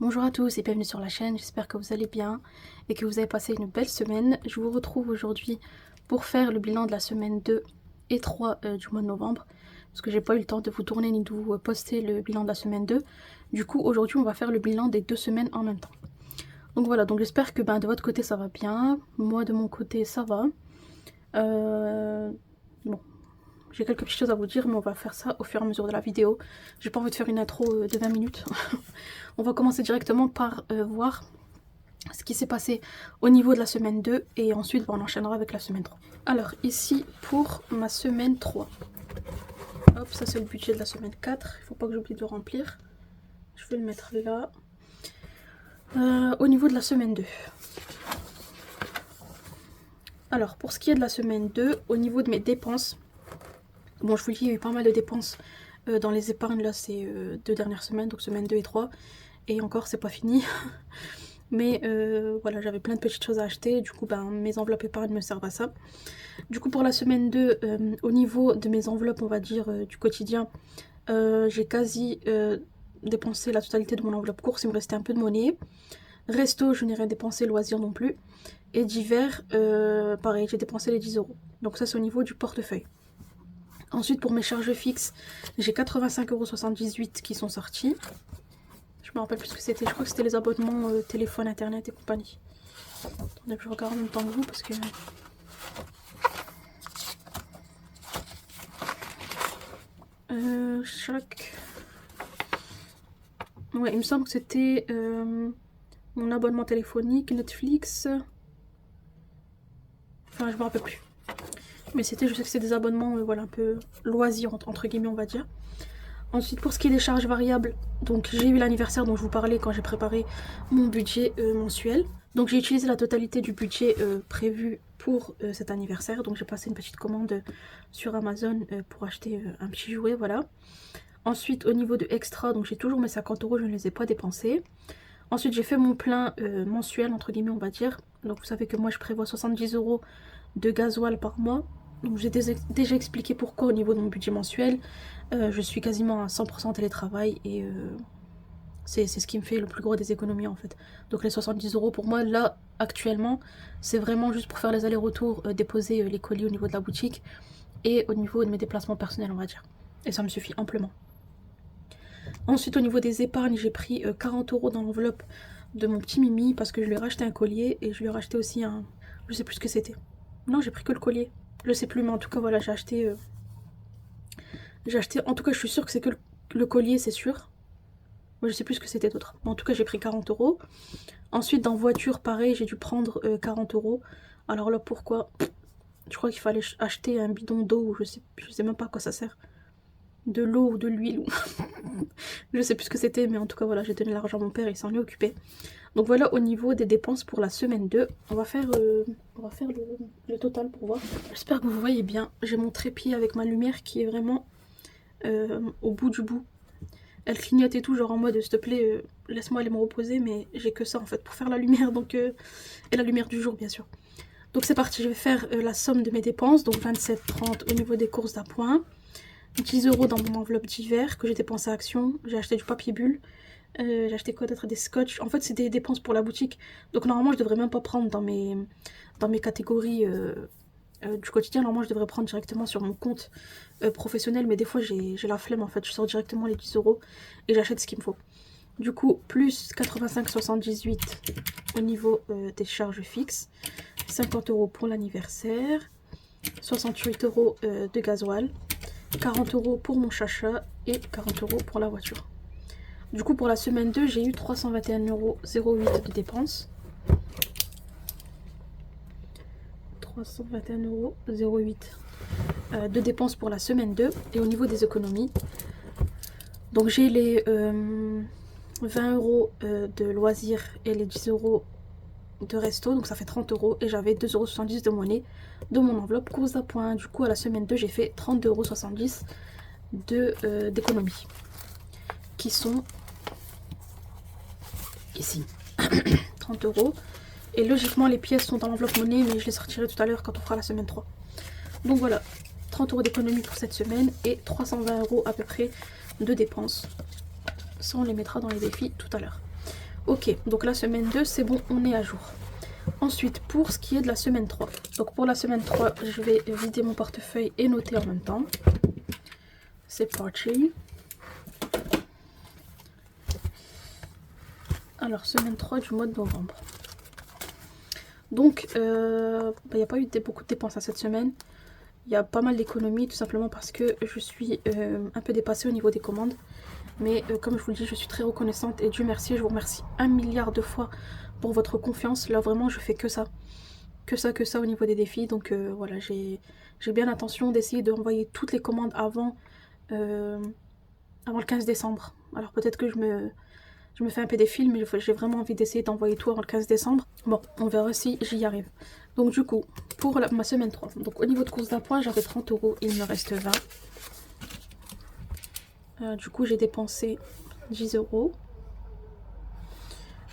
Bonjour à tous et bienvenue sur la chaîne, j'espère que vous allez bien et que vous avez passé une belle semaine. Je vous retrouve aujourd'hui pour faire le bilan de la semaine 2 et 3 du mois de novembre. Parce que j'ai pas eu le temps de vous tourner ni de vous poster le bilan de la semaine 2. Du coup aujourd'hui on va faire le bilan des 2 semaines en même temps. Donc voilà, donc j'espère que de votre côté ça va bien, moi de mon côté ça va. Bon, j'ai quelques petites choses à vous dire, mais on va faire ça au fur et à mesure de la vidéo. J'ai pas envie de faire une intro de 20 minutes. On va commencer directement par voir ce qui s'est passé au niveau de la semaine 2 et ensuite on enchaînera avec la semaine 3. Alors ici pour ma semaine 3. Hop, ça c'est le budget de la semaine 4. Il faut pas que j'oublie de remplir. Je vais le mettre là. Au niveau de la semaine 2. Alors pour ce qui est de la semaine 2, au niveau de mes dépenses, bon je vous dis il y a eu pas mal de dépenses dans les épargnes là ces 2 dernières semaines, donc semaine 2 et 3. Et encore c'est pas fini. Mais voilà, j'avais plein de petites choses à acheter, du coup mes enveloppes épargne me servent à ça. Du coup pour la semaine 2, au niveau de mes enveloppes on va dire du quotidien, j'ai quasi dépensé la totalité de mon enveloppe course, il me restait un peu de monnaie. Resto, je n'ai rien dépensé, loisirs non plus. Et divers, pareil, j'ai dépensé les 10 €. Donc ça c'est au niveau du portefeuille. Ensuite pour mes charges fixes, j'ai 85,78 € qui sont sortis. Je me rappelle plus ce que c'était, je crois que c'était les abonnements téléphone, internet et compagnie. Attendez que je regarde en même temps que vous parce que... chaque... Ouais, il me semble que c'était mon abonnement téléphonique, Netflix... Enfin, je me rappelle plus. Mais c'était, je sais que c'est des abonnements, voilà, un peu loisirs, entre guillemets, on va dire. Ensuite, pour ce qui est des charges variables, donc j'ai eu l'anniversaire dont je vous parlais quand j'ai préparé mon budget mensuel. Donc j'ai utilisé la totalité du budget prévu pour cet anniversaire. Donc j'ai passé une petite commande sur Amazon pour acheter un petit jouet, voilà. Ensuite, au niveau de extra, donc j'ai toujours mes 50 €, je ne les ai pas dépensés. Ensuite, j'ai fait mon plein mensuel, entre guillemets, on va dire. Donc vous savez que moi, je prévois 70 € de gasoil par mois. Donc j'ai déjà expliqué pourquoi au niveau de mon budget mensuel. Je suis quasiment à 100% télétravail et c'est ce qui me fait le plus gros des économies en fait. Donc les 70 € pour moi là actuellement c'est vraiment juste pour faire les allers-retours, déposer les colis au niveau de la boutique et au niveau de mes déplacements personnels on va dire. Et ça me suffit amplement. Ensuite au niveau des épargnes j'ai pris 40 € dans l'enveloppe de mon petit Mimi parce que je lui ai racheté un collier et je lui ai racheté aussi un... Je sais plus ce que c'était. Non j'ai pris que le collier. Je sais plus mais en tout cas voilà j'ai acheté... en tout cas je suis sûre que c'est que le collier c'est sûr. Moi je sais plus ce que c'était d'autre. En tout cas j'ai pris 40 €. Ensuite dans voiture pareil j'ai dû prendre 40 €. Alors là pourquoi? Je crois qu'il fallait acheter un bidon d'eau ou je sais même pas à quoi ça sert. De l'eau ou de l'huile. Je sais plus ce que c'était mais en tout cas voilà j'ai donné l'argent à mon père et il s'en est occupé. Donc voilà au niveau des dépenses pour la semaine 2. On va faire le total pour voir. J'espère que vous voyez bien. J'ai mon trépied avec ma lumière qui est vraiment au bout du bout. Elle clignote et tout, genre en mode s'il te plaît, laisse-moi aller me reposer, mais j'ai que ça en fait pour faire la lumière, donc et la lumière du jour bien sûr. Donc c'est parti, je vais faire la somme de mes dépenses, donc 27,30 au niveau des courses d'appoint, 10 € dans mon enveloppe d'hiver que j'ai dépensé à Action, j'ai acheté du papier bulle, j'ai acheté quoi d'autre, des scotch, en fait c'est des dépenses pour la boutique, donc normalement je devrais même pas prendre dans mes catégories du quotidien, normalement je devrais prendre directement sur mon compte professionnel, mais des fois j'ai la flemme en fait, je sors directement les 10 € et j'achète ce qu'il me faut. Du coup, plus 85,78 au niveau des charges fixes, 50 € pour l'anniversaire, 68 € de gasoil, 40 € pour mon chacha et 40 € pour la voiture. Du coup, pour la semaine 2, j'ai eu 321,08 € de dépenses. 321,08 € de dépenses pour la semaine 2. Et au niveau des économies, donc j'ai les 20 € de loisirs et les 10 € de resto, donc ça fait 30 € et j'avais 2,70 € de monnaie de mon enveloppe course d'appoint. Du coup à la semaine 2 j'ai fait 32,70 € d'économies qui sont ici. 30 € et logiquement les pièces sont dans l'enveloppe monnaie mais je les sortirai tout à l'heure quand on fera la semaine 3. Donc voilà, 30 € d'économie pour cette semaine et 320 € à peu près de dépenses. Ça on les mettra dans les défis tout à l'heure. Ok, donc la semaine 2, c'est bon, on est à jour. Ensuite, pour ce qui est de la semaine 3. Donc pour la semaine 3, je vais vider mon portefeuille et noter en même temps. C'est parti. Alors, semaine 3 du mois de novembre. Donc, il n'y a pas eu beaucoup de dépenses à cette semaine. Il y a pas mal d'économies, tout simplement parce que je suis un peu dépassée au niveau des commandes. Mais comme je vous le dis, je suis très reconnaissante et Dieu merci, je vous remercie 1 milliard de fois pour votre confiance. Là, vraiment, je fais que ça. Que ça au niveau des défis. Donc voilà, j'ai bien l'intention d'essayer d'envoyer toutes les commandes avant le 15 décembre. Alors peut-être que je me fais un peu des films, mais j'ai vraiment envie d'essayer d'envoyer tout avant le 15 décembre. Bon, on verra si j'y arrive. Donc du coup, pour ma semaine 3, donc au niveau de course d'appoint, j'avais 30 €, il me reste 20. Du coup, j'ai dépensé 10 €.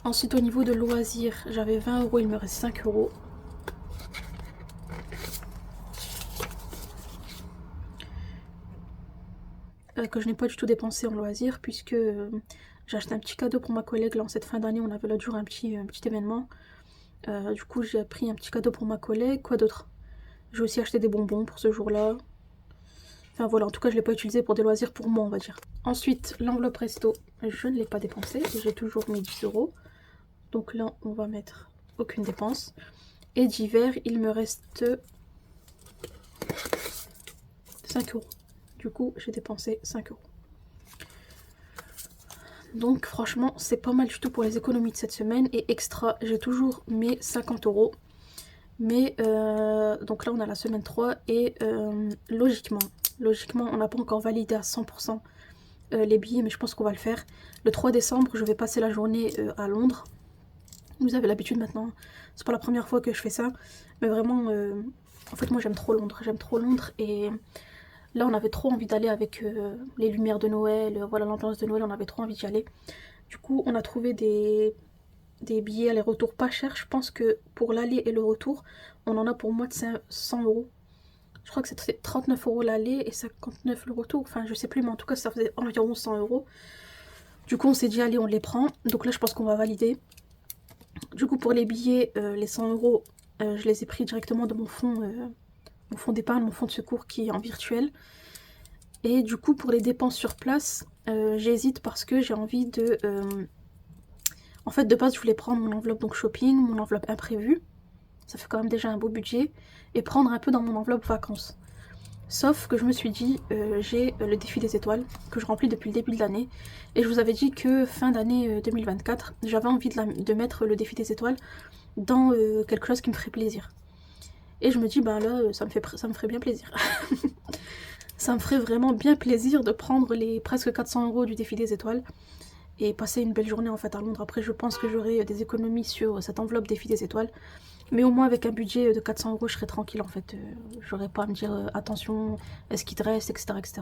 Ensuite, au niveau de loisirs, j'avais 20 €, il me reste 5 €. Que je n'ai pas du tout dépensé en loisirs, puisque j'ai acheté un petit cadeau pour ma collègue. Là, en cette fin d'année, on avait l'autre jour un petit événement. Du coup, j'ai pris un petit cadeau pour ma collègue. Quoi d'autre? J'ai aussi acheté des bonbons pour ce jour-là. Enfin voilà, en tout cas, je ne l'ai pas utilisé pour des loisirs pour moi, on va dire. Ensuite, l'enveloppe resto, je ne l'ai pas dépensée. J'ai toujours mis 10 €. Donc là, on va mettre aucune dépense. Et d'hiver, il me reste 5 €. Du coup, j'ai dépensé 5 €. Donc franchement, c'est pas mal du tout pour les économies de cette semaine. Et extra, j'ai toujours mes 50 €. Mais donc là, on a la semaine 3 et logiquement, on n'a pas encore validé à 100% les billets, mais je pense qu'on va le faire. Le 3 décembre, je vais passer la journée à Londres. Vous avez l'habitude maintenant, c'est pas la première fois que je fais ça. Mais vraiment, en fait, moi j'aime trop Londres. J'aime trop Londres et là, on avait trop envie d'aller avec les lumières de Noël, voilà l'ambiance de Noël, on avait trop envie d'y aller. Du coup, on a trouvé des billets aller-retour pas chers. Je pense que pour l'aller et le retour, on en a pour moins de 100 €. Je crois que c'était 39 € l'aller et 59 le retour. Enfin, je sais plus, mais en tout cas, ça faisait environ 100 €. Du coup, on s'est dit, allez, on les prend. Donc là, je pense qu'on va valider. Du coup, pour les billets, les 100 €, je les ai pris directement de mon fonds d'épargne, mon fonds de secours qui est en virtuel. Et du coup, pour les dépenses sur place, j'hésite parce que j'ai envie de... En fait, de base, je voulais prendre mon enveloppe donc shopping, mon enveloppe imprévue. Ça fait quand même déjà un beau budget. Et prendre un peu dans mon enveloppe vacances. Sauf que je me suis dit, j'ai le défi des étoiles que je remplis depuis le début de l'année. Et je vous avais dit que fin d'année 2024, j'avais envie de mettre le défi des étoiles dans quelque chose qui me ferait plaisir. Et je me dis, bah là, ça me ferait bien plaisir. Ça me ferait vraiment bien plaisir de prendre les presque 400 € du défi des étoiles et passer une belle journée en fait à Londres. Après, je pense que j'aurai des économies sur cette enveloppe défi des étoiles. Mais au moins avec un budget de 400 €, je serais tranquille en fait. J'aurais pas à me dire attention, est-ce qu'il te reste, etc., etc.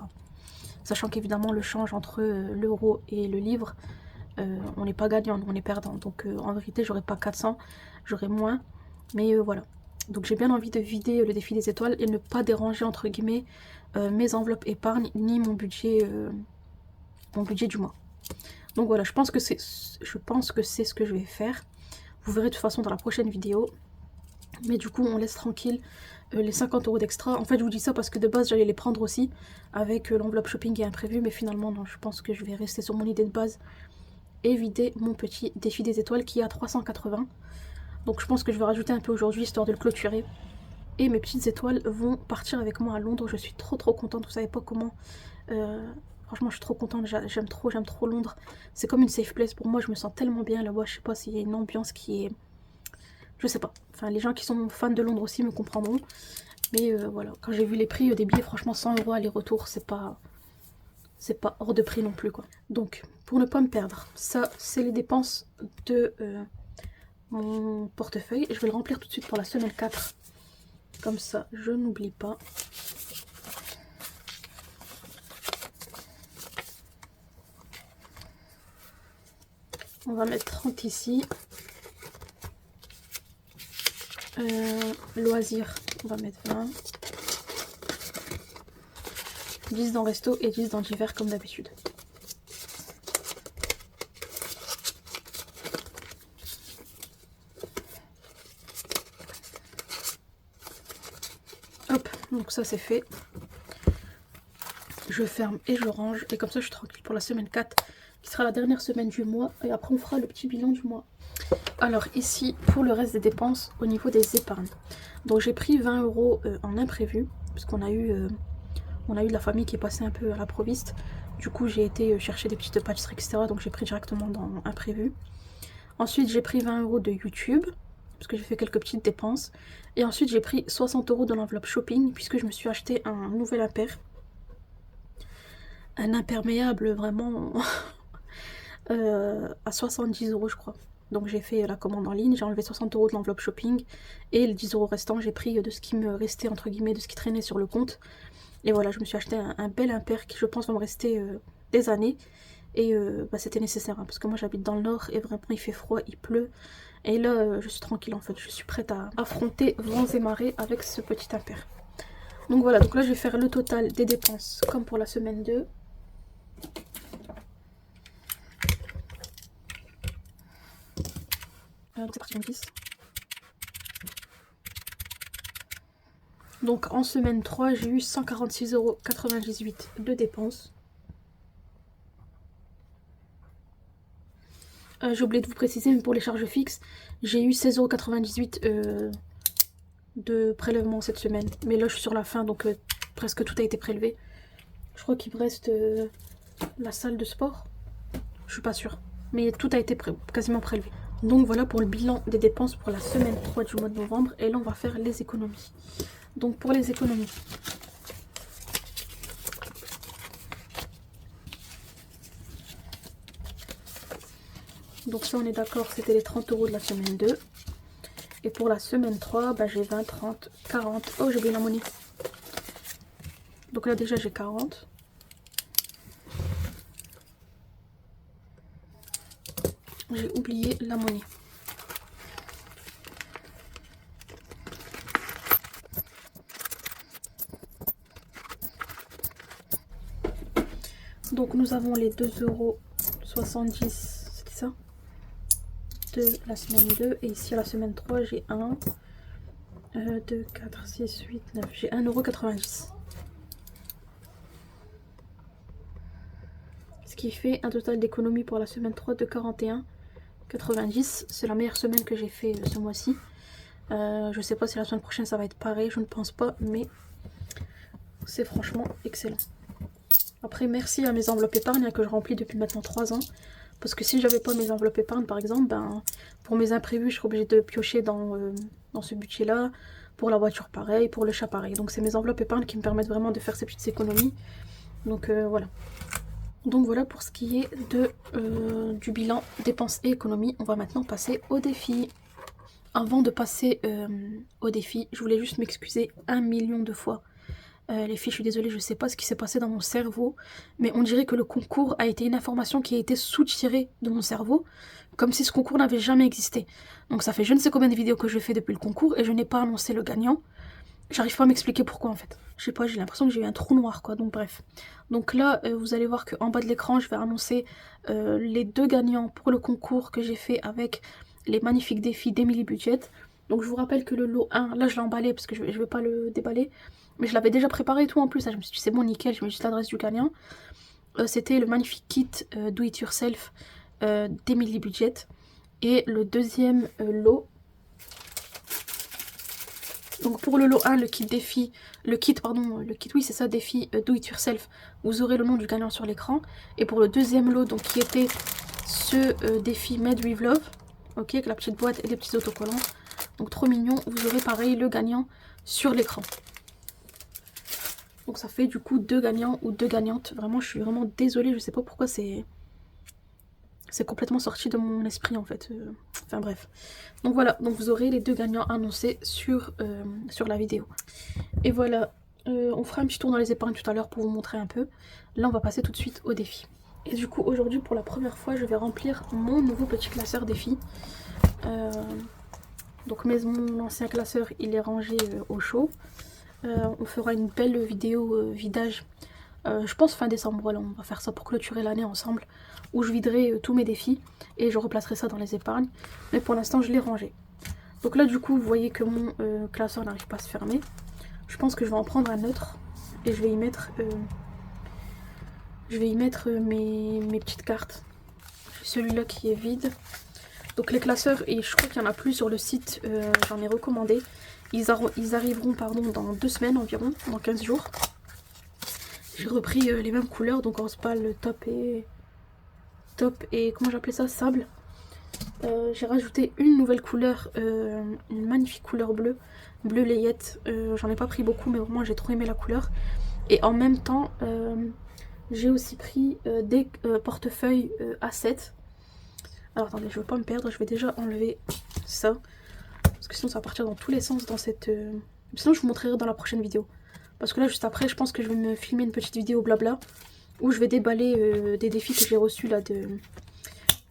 Sachant qu'évidemment le change entre l'euro et le livre, on n'est pas gagnant, on est perdant. Donc en vérité, j'aurais pas 400, j'aurais moins. Mais voilà. Donc j'ai bien envie de vider le défi des étoiles et ne pas déranger entre guillemets mes enveloppes épargne ni mon budget du mois. Donc voilà, je pense que c'est ce que je vais faire. Vous verrez de toute façon dans la prochaine vidéo. Mais du coup, on laisse tranquille les 50 € d'extra. En fait, je vous dis ça parce que de base, j'allais les prendre aussi avec l'enveloppe shopping et imprévu. Mais finalement, non, je pense que je vais rester sur mon idée de base et vider mon petit défi des étoiles qui est à 380. Donc je pense que je vais rajouter un peu aujourd'hui, histoire de le clôturer. Et mes petites étoiles vont partir avec moi à Londres. Je suis trop contente, vous savez pas comment. Franchement, je suis trop contente, j'aime trop Londres. C'est comme une safe place pour moi, je me sens tellement bien là-bas. Je sais pas s'il y a une ambiance qui est... Je sais pas. Enfin, les gens qui sont fans de Londres aussi me comprendront. Mais voilà, quand j'ai vu les prix des billets, franchement, 100 € aller-retour, c'est pas hors de prix non plus, quoi. Donc, pour ne pas me perdre, ça, c'est les dépenses de mon portefeuille. Je vais le remplir tout de suite pour la semaine 4. Comme ça, je n'oublie pas. On va mettre 30 ici. Loisirs, on va mettre 20. 10 dans resto et 10 dans l'hiver comme d'habitude. Donc ça c'est fait. Je ferme et je range. Et comme ça je suis tranquille pour la semaine 4 qui sera la dernière semaine du mois. Et après on fera le petit bilan du mois. Alors ici pour le reste des dépenses au niveau des épargnes. Donc j'ai pris 20 € en imprévu. Parce qu'on a eu de la famille qui est passée un peu à l'improviste. Du coup j'ai été chercher des petites pâtisseries etc. Donc j'ai pris directement dans imprévu. Ensuite j'ai pris 20 € de YouTube. Parce que j'ai fait quelques petites dépenses. Et ensuite j'ai pris 60 € de l'enveloppe shopping. Puisque je me suis acheté un nouvel impair. Un imperméable vraiment à 70 € je crois. Donc j'ai fait la commande en ligne, j'ai enlevé 60 € de l'enveloppe shopping et les 10 € restants j'ai pris de ce qui me restait entre guillemets, de ce qui traînait sur le compte. Et voilà, je me suis acheté un bel impair qui je pense va me rester des années. Et c'était nécessaire hein, parce que moi j'habite dans le nord et vraiment il fait froid, il pleut. Et là je suis tranquille en fait, je suis prête à affronter vents et marées avec ce petit impair. Donc voilà, donc là je vais faire le total des dépenses comme pour la semaine 2. Donc c'est parti, 10. Donc en semaine 3, j'ai eu 146,98 € de dépenses. J'ai oublié de vous préciser, mais pour les charges fixes, j'ai eu 16,98 € de prélèvement cette semaine. Mais là je suis sur la fin, donc presque tout a été prélevé. Je crois qu'il me reste la salle de sport. Je suis pas sûre. Mais tout a été quasiment prélevé. Donc voilà pour le bilan des dépenses pour la semaine 3 du mois de novembre. Et là on va faire les économies. Donc pour les économies. Donc ça on est d'accord, c'était les 30 € de la semaine 2. Et pour la semaine 3, bah, j'ai 20, 30, 40. Oh j'ai oublié la monnaie. Donc là déjà j'ai 40. J'ai oublié la monnaie. Donc nous avons les 2,70 €, c'était ça, de la semaine 2. Et ici à la semaine 3, j'ai 1, 2, 4, 6, 8, 9. J'ai 1,90 €. Ce qui fait un total d'économie pour la semaine 3 de 41,90 €. C'est la meilleure semaine que j'ai fait ce mois-ci. Je sais pas si la semaine prochaine ça va être pareil, je ne pense pas, mais c'est franchement excellent. Après merci à mes enveloppes épargne que je remplis depuis maintenant 3 ans. Parce que si j'avais pas mes enveloppes épargne par exemple, ben, pour mes imprévus je serais obligée de piocher dans ce budget là. Pour la voiture pareil, pour le chat pareil. Donc c'est mes enveloppes épargne qui me permettent vraiment de faire ces petites économies. Donc voilà. Donc voilà pour ce qui est du bilan dépenses et économies. On va maintenant passer au défi. Avant de passer au défi, je voulais juste m'excuser 1 million de fois. Les filles, je suis désolée, je sais pas ce qui s'est passé dans mon cerveau, mais on dirait que le concours a été une information qui a été soutirée de mon cerveau, comme si ce concours n'avait jamais existé. Donc ça fait je ne sais combien de vidéos que je fais depuis le concours et je n'ai pas annoncé le gagnant. J'arrive pas à m'expliquer pourquoi en fait. Je sais pas, j'ai l'impression que j'ai eu un trou noir quoi, donc bref. Donc là, vous allez voir qu'en bas de l'écran, je vais annoncer les 2 gagnants pour le concours que j'ai fait avec les magnifiques défis d'Emily Budget. Donc je vous rappelle que le lot 1, là je l'ai emballé parce que je vais pas le déballer. Mais je l'avais déjà préparé et tout en plus, je me suis dit c'est bon nickel, je mets juste l'adresse du gagnant. C'était le magnifique kit Do It Yourself d'Emily Budget. Et le deuxième lot, donc pour le lot 1, le kit oui c'est ça, défi Do It Yourself, vous aurez le nom du gagnant sur l'écran. Et pour le deuxième lot, donc qui était ce défi Made with Love, ok, avec la petite boîte et des petits autocollants, donc trop mignon, vous aurez pareil le gagnant sur l'écran. Donc ça fait du coup 2 gagnants ou 2 gagnantes. Vraiment, je suis vraiment désolée, je sais pas pourquoi c'est complètement sorti de mon esprit en fait. Enfin bref. Donc voilà, donc vous aurez les 2 gagnants annoncés sur la vidéo. Et voilà, on fera un petit tour dans les épargnes tout à l'heure pour vous montrer un peu. Là, on va passer tout de suite au défi. Et du coup, aujourd'hui, pour la première fois, je vais remplir mon nouveau petit classeur défi. Donc mon ancien classeur, il est rangé au chaud. On fera une belle vidéo vidage, je pense fin décembre, voilà, on va faire ça pour clôturer l'année ensemble, où je viderai tous mes défis et je replacerai ça dans les épargnes, mais pour l'instant je l'ai rangé. Donc là du coup vous voyez que mon classeur n'arrive pas à se fermer, Je pense que je vais en prendre un autre et je vais y mettre, mes petites cartes. J'ai celui-là qui est vide. Donc les classeurs, et je crois qu'il n'y en a plus sur le site, j'en ai recommandé. Ils arriveront dans 2 semaines environ, dans 15 jours. J'ai repris les mêmes couleurs, donc en spal top et comment j'appelais ça, sable. J'ai rajouté une nouvelle couleur, une magnifique couleur bleue, bleu layette. J'en ai pas pris beaucoup, mais vraiment j'ai trop aimé la couleur. Et en même temps, j'ai aussi pris des portefeuilles A7. Alors attendez, je veux pas me perdre, je vais déjà enlever ça. Parce que sinon ça va partir dans tous les sens dans cette... Sinon je vous montrerai dans la prochaine vidéo. Parce que là juste après, je pense que je vais me filmer une petite vidéo blabla. Où je vais déballer des défis que j'ai reçus là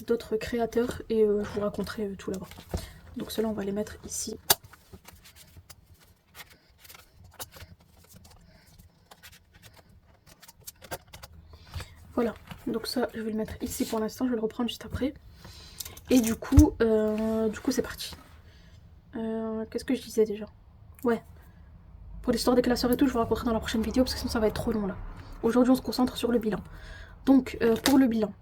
d'autres créateurs. Et je vous raconterai tout là-bas. Donc ceux-là on va les mettre ici. Voilà, donc ça je vais le mettre ici pour l'instant, je vais le reprendre juste après. Et du coup c'est parti. Qu'est-ce que je disais déjà? Ouais. Pour l'histoire des classeurs et tout, je vous raconterai dans la prochaine vidéo parce que sinon ça va être trop long là. Aujourd'hui on se concentre sur le bilan. Donc pour le bilan,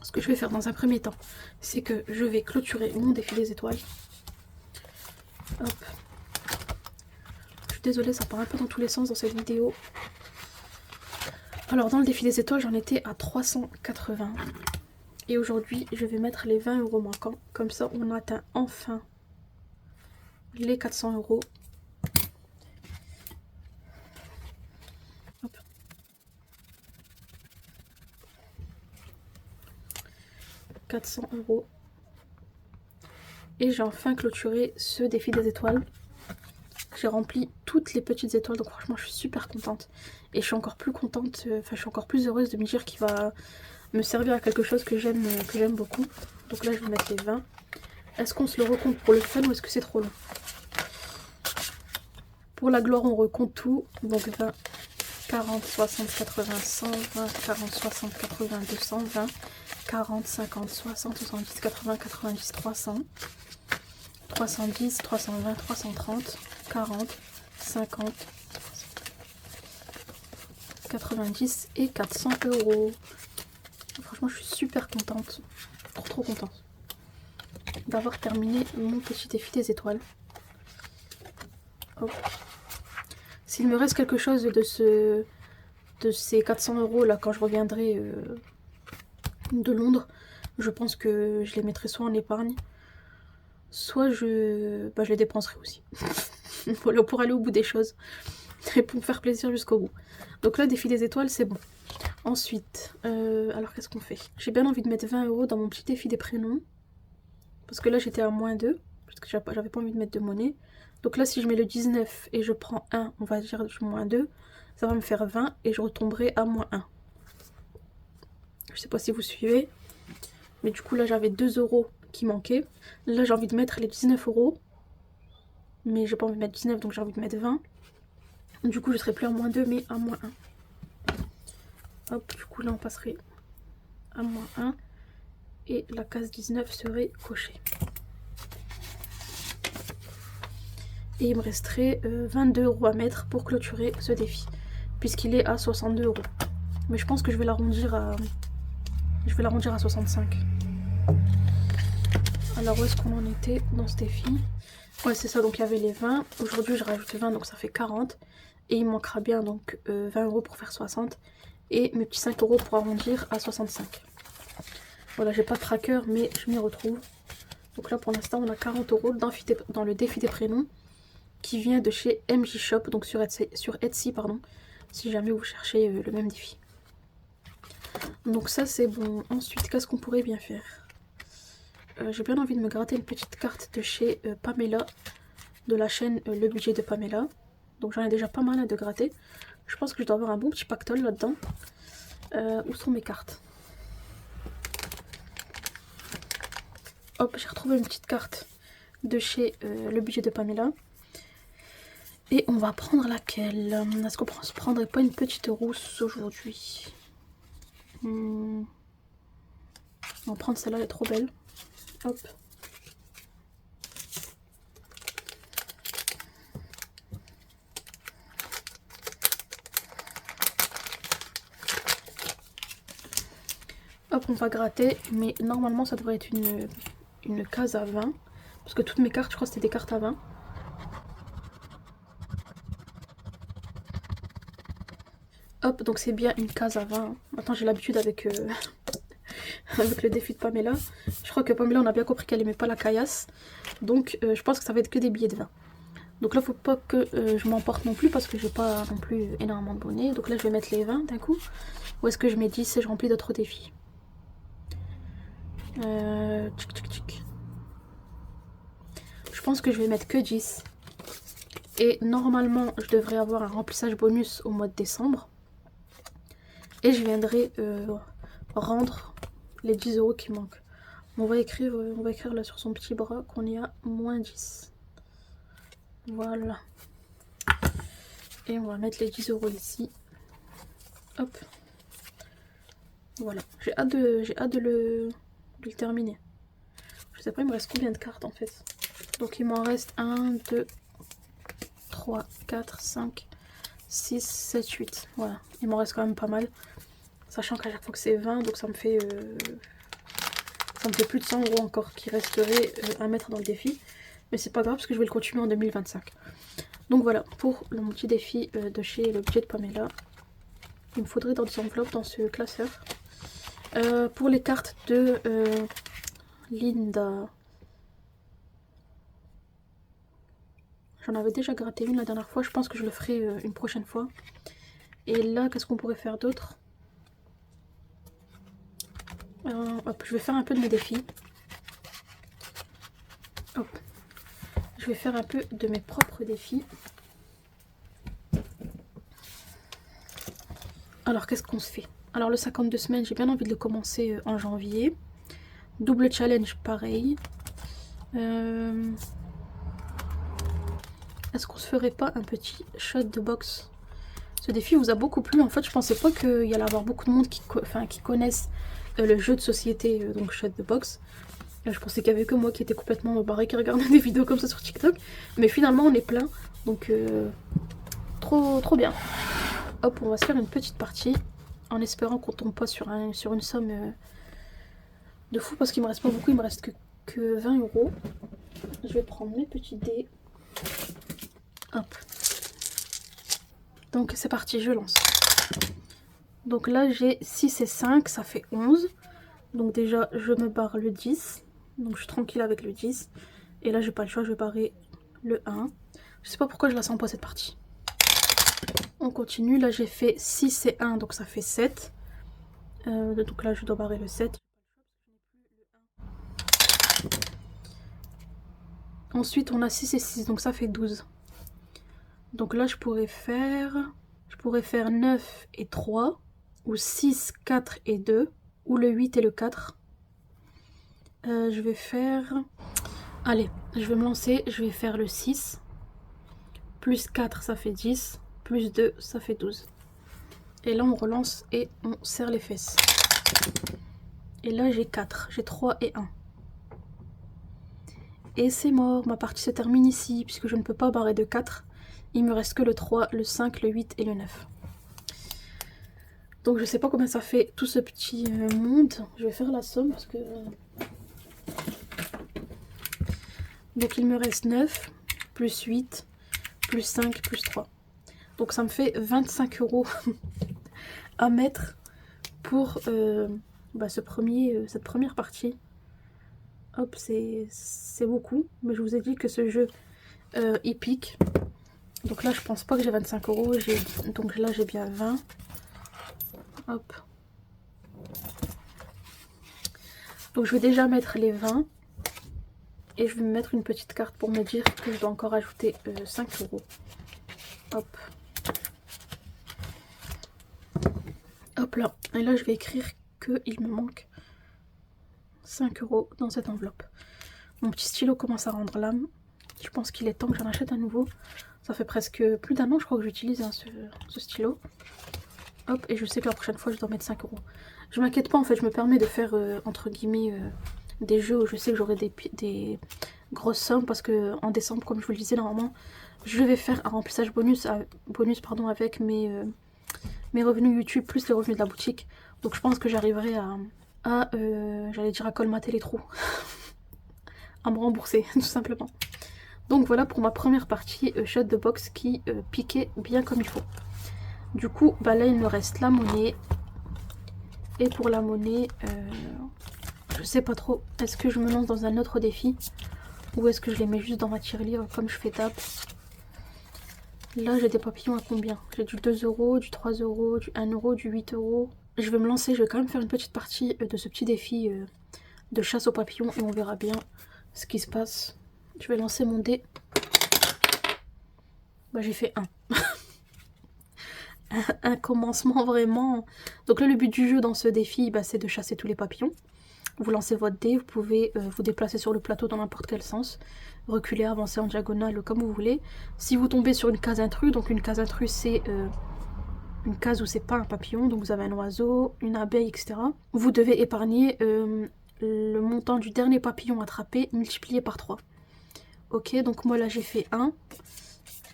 ce que je vais faire dans un premier temps, c'est que je vais clôturer mon défi des étoiles. Hop. Je suis désolée, ça part un peu dans tous les sens dans cette vidéo. Alors dans le défi des étoiles, j'en étais à 380. Et aujourd'hui, je vais mettre les 20 € manquants. Comme ça, on atteint enfin les 400 €. Hop. « 400 €. Et j'ai enfin clôturé ce défi des étoiles. J'ai rempli toutes les petites étoiles, donc franchement je suis super contente. Et je suis encore plus contente, je suis encore plus heureuse de me dire qu'il va me servir à quelque chose que j'aime beaucoup. Donc là je vais mettre les 20. Est-ce qu'on se le recompte pour le fun ou est-ce que c'est trop long? Pour la gloire on recompte tout, donc 20, 40, 60, 80, 100, 20, 40, 60, 80, 200, 20, 40, 50, 60, 70, 80, 90, 300, 310, 320, 330, 40, 50, 90 et 400 €. Franchement, je suis super contente, trop contente d'avoir terminé mon petit défi des étoiles. Hop. S'il me reste quelque chose de ces 400 € là quand je reviendrai de Londres, je pense que je les mettrai soit en épargne, soit je les dépenserai aussi. Voilà, pour aller au bout des choses et pour me faire plaisir jusqu'au bout. Donc là, défi des étoiles, c'est bon. Ensuite, alors qu'est-ce qu'on fait? J'ai bien envie de mettre 20 € dans mon petit défi des prénoms. Parce que là, j'étais à -2. Parce que j'avais pas envie de mettre de monnaie. Donc là, si je mets le 19 et je prends 1, on va dire -2. Ça va me faire 20 et je retomberai à -1. Je sais pas si vous suivez. Mais du coup, là, j'avais 2 € qui manquaient. Là, j'ai envie de mettre les 19 €. Mais j'ai pas envie de mettre 19, donc j'ai envie de mettre 20. Du coup, je serai plus à -2, mais à -1. Hop, du coup, là, on passerait à -1. Et la case 19 serait cochée. Et il me resterait 22 € à mettre pour clôturer ce défi. Puisqu'il est à 62 €. Mais je pense que je vais l'arrondir à... 65. Alors où est-ce qu'on en était dans ce défi? Ouais, c'est ça, donc il y avait les 20. Aujourd'hui, je rajoute 20, donc ça fait 40. Et il manquera bien donc 20 € pour faire 60. Et mes petits 5 € pour arrondir à 65. Voilà, j'ai pas de tracker, mais je m'y retrouve. Donc là, pour l'instant, on a 40 € dans le défi des prénoms. Qui vient de chez MJ Shop, donc sur Etsy, pardon. Si jamais vous cherchez le même défi. Donc ça, c'est bon. Ensuite, qu'est-ce qu'on pourrait bien faire? J'ai bien envie de me gratter une petite carte de chez Pamela, de la chaîne Le Budget de Pamela. Donc j'en ai déjà pas mal à de gratter. Je pense que je dois avoir un bon petit pactole là-dedans. Où sont mes cartes? Hop, j'ai retrouvé une petite carte de chez Le Budget de Pamela. Et on va prendre laquelle? Est-ce qu'on se prendrait pas une petite rousse aujourd'hui? On va prendre celle-là, elle est trop belle. Hop. Hop, on va gratter, mais normalement ça devrait être une case à 20. Parce que toutes mes cartes, je crois que c'était des cartes à 20. Hop, donc c'est bien une case à 20. Maintenant j'ai l'habitude avec, avec le défi de Pamela. Je crois que Pamela, on a bien compris qu'elle aimait pas la caillasse. Donc je pense que ça va être que des billets de 20. Donc là, faut pas que je m'emporte non plus parce que j'ai pas non plus énormément de bonnets. Donc là, je vais mettre les 20 d'un coup. Ou est-ce que je mets 10 et je remplis d'autres défis? Tchic, tchic, tchic. Je pense que je vais mettre que 10. Et normalement, je devrais avoir un remplissage bonus au mois de décembre. Et je viendrai rendre les 10 € qui manquent. On va écrire là sur son petit bras qu'on est à moins 10. Voilà. Et on va mettre les 10 € ici. Hop. Voilà. J'ai hâte de le terminer. Je sais pas, il me reste combien de cartes en fait. Donc il m'en reste 1, 2, 3, 4, 5, 6, 7, 8. Voilà. Il m'en reste quand même pas mal. Sachant qu'à chaque fois que c'est 20, donc ça me fait plus de 100 € encore qui resterait à mettre dans le défi. Mais c'est pas grave parce que je vais le continuer en 2025. Donc voilà, pour mon petit défi de chez le budget de Pamela. Il me faudrait dans des enveloppes dans ce classeur. Pour les cartes de Linda. J'en avais déjà gratté une la dernière fois. Je pense que je le ferai une prochaine fois. Et là, qu'est-ce qu'on pourrait faire d'autre? Hop, je vais faire un peu de mes défis. Hop. Je vais faire un peu de mes propres défis. Alors, qu'est-ce qu'on se fait? Alors, le 52 semaines, j'ai bien envie de le commencer en janvier. Double challenge, pareil. Est-ce qu'on se ferait pas un petit shot de boxe? Ce défi vous a beaucoup plu. En fait, je pensais pas qu'il y allait avoir beaucoup de monde qui connaissent le jeu de société, donc shot de boxe. Je pensais qu'il y avait que moi qui était complètement barré qui regardait des vidéos comme ça sur TikTok. Mais finalement, on est plein. Donc, trop bien. Hop, on va se faire une petite partie. En espérant qu'on tombe pas sur une somme de fou. Parce qu'il me reste pas beaucoup. Il me reste que 20 €. Je vais prendre mes petits dés. Hop. Donc c'est parti, je lance. Donc là j'ai 6 et 5, ça fait 11. Donc déjà je me barre le 10. Donc je suis tranquille avec le 10. Et là j'ai pas le choix, je vais barrer le 1. Je sais pas pourquoi je la sens pas cette partie. On continue, là j'ai fait 6 et 1, donc ça fait 7. Donc là je dois barrer le 7. Ensuite on a 6 et 6, donc ça fait 12. Donc là je pourrais faire 9 et 3, ou 6, 4 et 2, ou le 8 et le 4. Je vais faire... Allez, je vais me lancer, je vais faire le 6. Plus 4, ça fait 10. Plus 2, ça fait 12. Et là, on relance et on serre les fesses. Et là, j'ai 4. J'ai 3 et 1. Et c'est mort. Ma partie se termine ici, puisque je ne peux pas barrer de 4. Il me reste que le 3, le 5, le 8 et le 9. Donc je sais pas combien ça fait tout ce petit monde. Je vais faire la somme parce que... Donc il me reste 9, plus 8, plus 5, plus 3. Donc ça me fait 25 € à mettre pour cette première partie. Hop, c'est beaucoup. Mais je vous ai dit que ce jeu, il pique. Donc là, je pense pas que j'ai 25 €. Donc là, j'ai bien 20. Hop. Donc je vais déjà mettre les 20. Et je vais me mettre une petite carte pour me dire que je dois encore ajouter 5 €. Hop. Hop là. Et là, je vais écrire qu'il me manque 5 € dans cette enveloppe. Mon petit stylo commence à rendre l'âme. Je pense qu'il est temps que j'en achète un nouveau. Ça fait presque plus d'1 an, je crois, que j'utilise ce stylo. Hop, et je sais que la prochaine fois, je dois mettre 5 €. Je m'inquiète pas, en fait, je me permets de faire, entre guillemets, des jeux où je sais que j'aurai des grosses sommes. Parce que en décembre, comme je vous le disais, normalement, je vais faire un remplissage bonus avec mes revenus YouTube plus les revenus de la boutique. Donc je pense que j'arriverai à, j'allais dire à colmater les trous, à me rembourser tout simplement. Donc voilà pour ma première partie shot de box qui piquait bien comme il faut. Du coup, bah là il me reste la monnaie. Et pour la monnaie, je sais pas trop. Est-ce que je me lance dans un autre défi ou est-ce que je les mets juste dans ma tirelire comme je fais d'hab? Là j'ai des papillons à combien? J'ai du 2 €, du 3 €, du 1 €, du 8 €. Je vais me lancer, je vais quand même faire une petite partie de ce petit défi de chasse aux papillons et on verra bien ce qui se passe. Je vais lancer mon dé. Bah j'ai fait 1. Un commencement vraiment. Donc là le but du jeu dans ce défi, bah, c'est de chasser tous les papillons. Vous lancez votre dé, vous pouvez vous déplacer sur le plateau dans n'importe quel sens, reculer, avancer en diagonale comme vous voulez. Si vous tombez sur une case intrus, donc une case intrus c'est une case où c'est pas un papillon, donc vous avez un oiseau, une abeille, etc. Vous devez épargner le montant du dernier papillon attrapé multiplié par 3. Ok, donc moi là j'ai fait 1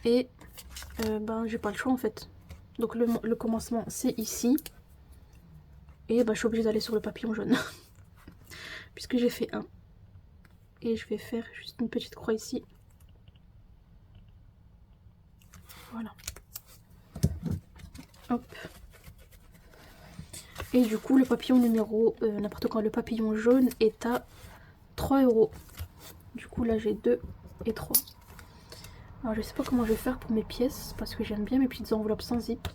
et ben j'ai pas le choix en fait. Donc le commencement c'est ici et ben je suis obligée d'aller sur le papillon jaune. Puisque j'ai fait 1. Et je vais faire juste une petite croix ici. Voilà. Hop. Et du coup, le papillon numéro, n'importe quoi, le papillon jaune est à 3 €. Du coup, là, j'ai 2 et 3. Alors, je sais pas comment je vais faire pour mes pièces, parce que j'aime bien mes petites enveloppes sans zip.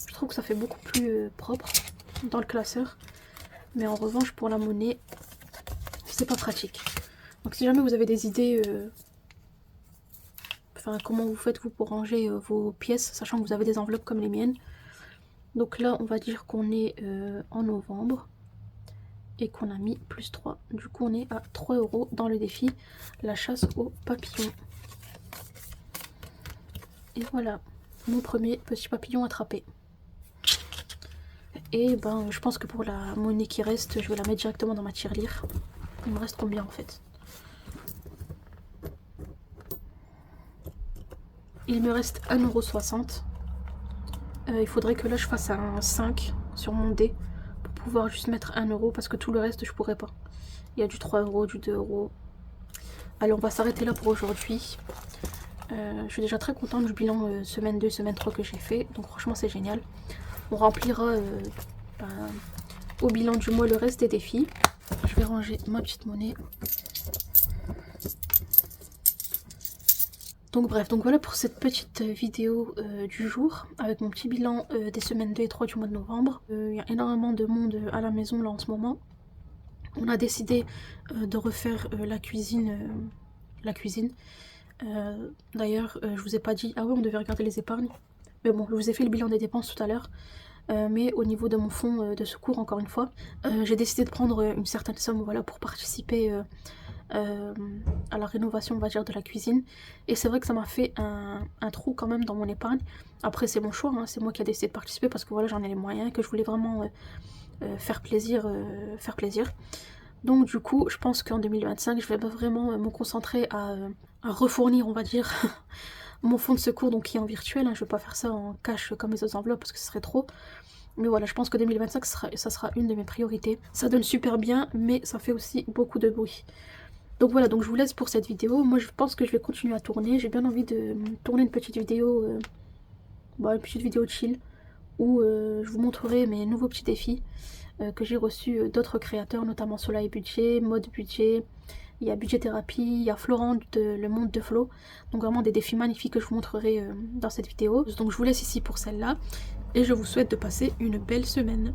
Je trouve que ça fait beaucoup plus propre dans le classeur. Mais en revanche, pour la monnaie, c'est pas pratique. Donc, si jamais vous avez des idées... Enfin, comment vous faites vous pour ranger vos pièces, sachant que vous avez des enveloppes comme les miennes. Donc là, on va dire qu'on est en novembre et qu'on a mis plus 3. Du coup, on est à 3 € dans le défi la chasse aux papillons. Et voilà, mon premier petit papillon attrapé. Et ben, je pense que pour la monnaie qui reste, je vais la mettre directement dans ma tirelire. Il me reste combien en fait? Il me reste 1,60 €. Il faudrait que là je fasse un 5 sur mon dé pour pouvoir juste mettre 1 € parce que tout le reste je pourrais pas. Il y a du 3 €, du 2 €. Allez, on va s'arrêter là pour aujourd'hui. Je suis déjà très contente du bilan semaine 2, semaine 3 que j'ai fait. Donc franchement c'est génial. On remplira au bilan du mois le reste des défis. Je vais ranger ma petite monnaie. Donc bref, donc voilà pour cette petite vidéo du jour, avec mon petit bilan des semaines 2 et 3 du mois de novembre. Il y a énormément de monde à la maison là en ce moment. On a décidé de refaire la cuisine. D'ailleurs, je vous ai pas dit, ah ouais, on devait regarder les épargnes. Mais bon, je vous ai fait le bilan des dépenses tout à l'heure. Mais au niveau de mon fonds de secours, encore une fois, j'ai décidé de prendre une certaine somme, voilà, pour participer à la rénovation, on va dire, de la cuisine. Et c'est vrai que ça m'a fait un trou quand même dans mon épargne. Après c'est mon choix, hein, c'est moi qui ai décidé de participer parce que voilà, j'en ai les moyens, que je voulais vraiment faire plaisir. Donc du coup je pense qu'en 2025 je vais vraiment me concentrer à refournir, on va dire, mon fonds de secours, donc qui est en virtuel, hein. Je vais pas faire ça en cash comme les autres enveloppes parce que ce serait trop. Mais voilà, je pense que 2025 ça sera une de mes priorités. Ça donne super bien, mais ça fait aussi beaucoup de bruit. Donc voilà, donc je vous laisse pour cette vidéo. Moi je pense que je vais continuer à tourner. J'ai bien envie de tourner une petite vidéo, chill, où je vous montrerai mes nouveaux petits défis que j'ai reçus d'autres créateurs, notamment Soleil Budget, Mode Budget, il y a Budget Thérapie, il y a Florent de Le Monde de Flo. Donc vraiment des défis magnifiques que je vous montrerai dans cette vidéo. Donc je vous laisse ici pour celle-là et je vous souhaite de passer une belle semaine.